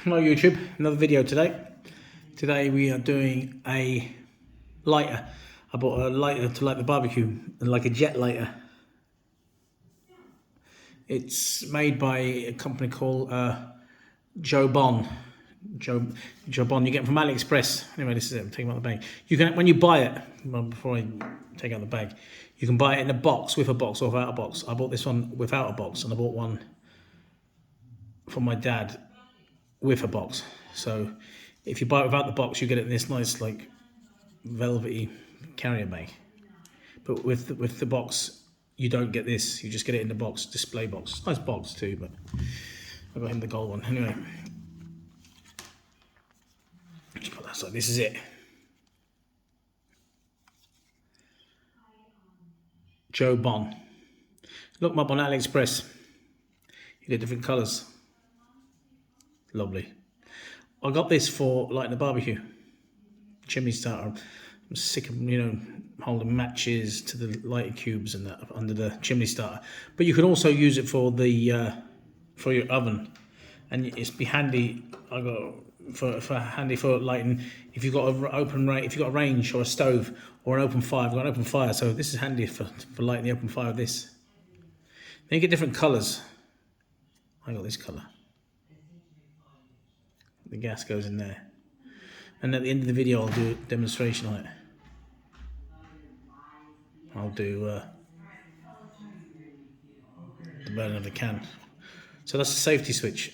Hello YouTube, another video today. Today we are doing a lighter. I bought a lighter to light the barbecue, like a jet lighter. It's made by a company called Jobon. Jobon, you get it from AliExpress. Anyway, this is it, I'm taking out the bag. You can, when you buy it, well, before I take out the bag, you can buy it in a box, with a box or without a box. I bought this one without a box, and I bought one from my dad with a box. So if you buy it without the box, you get it in this nice like velvety carrier bag. But with the box, you don't get this. You just get it in the box, display box. Nice box too, but I got him the gold one. Anyway, just put that aside. This is it. Jobon. Look them up on AliExpress. You get different colours. Lovely. I got this for lighting the barbecue. Chimney starter. I'm sick of, holding matches to the lighter cubes and that under the chimney starter. But you can also use it for the for your oven, and it's be handy. I got handy for lighting if you've got if you've got a range or a stove or an open fire. I've got an open fire, so this is handy for lighting the open fire with this. Then you get different colours. I got this colour. The gas goes in there, and at the end of the video I'll do a demonstration on it. I'll do the burning of the can. So that's the safety switch,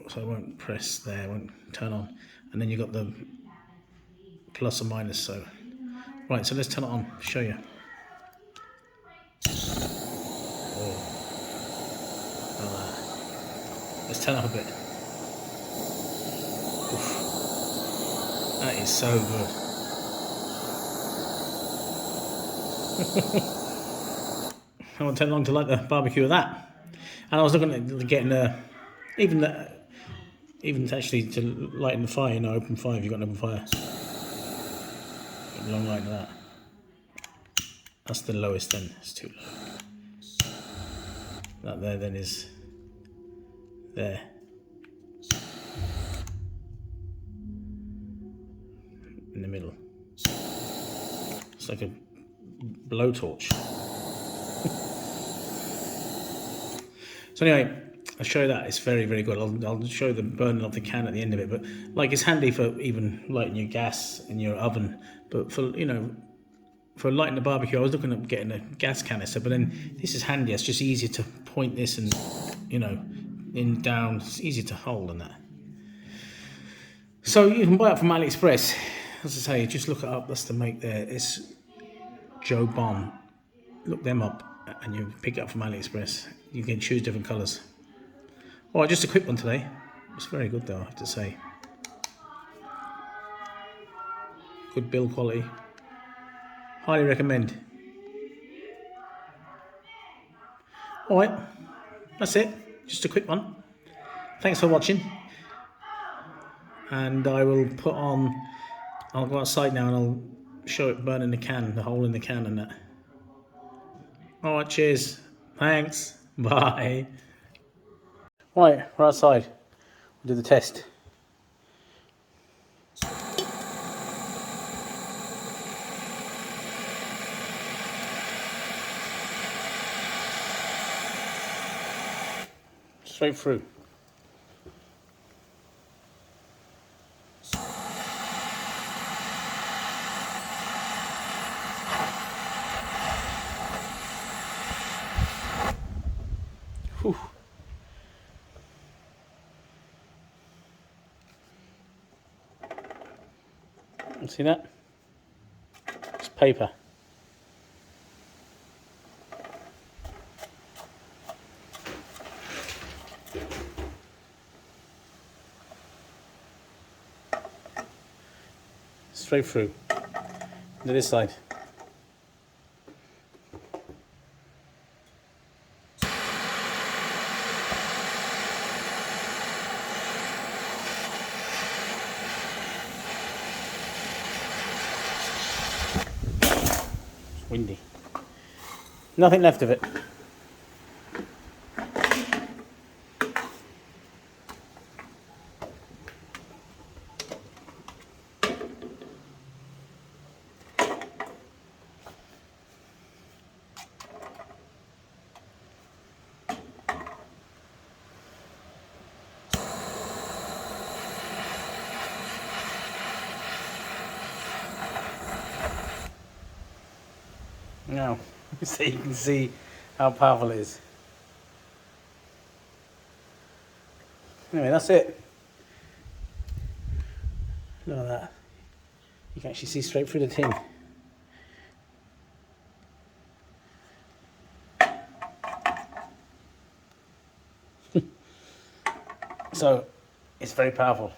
so I won't press there, I won't turn on, and then you've got the plus or minus. So right, so let's turn it on, show you. Let's turn up a bit. Oof. That is so good. I won't take long to light the barbecue with that. And I was looking at getting even actually to lighten the fire, open fire if you've got an open fire. Get a long light of that. That's the lowest then, it's too low. That there then is there. In the middle. It's like a blowtorch. So anyway, I'll show you that. It's very, very good. I'll show the burning of the can at the end of it. But like, it's handy for even lighting your gas in your oven. But for for lighting the barbecue, I was looking at getting a gas canister. But then this is handy. It's just easier to point this and in down. It's easier to hold and that. So you can buy it from AliExpress. As I say, just look it up. That's the make there. It's Jobon. Look them up and you pick it up from AliExpress. You can choose different colours. Alright, just a quick one today. It's very good though, I have to say. Good build quality. Highly recommend. Alright, that's it. Just a quick one. Thanks for watching. And I will I'll go outside now and I'll show it burning the can, the hole in the can and that. Alright, cheers. Thanks. Bye. Right, we're outside. We'll do the test. Straight through. Whew. See that? It's paper. Straight through. To this side. Windy. Nothing left of it. Now, so you can see how powerful it is. Anyway, that's it. Look at that. You can actually see straight through the tin. So, it's very powerful.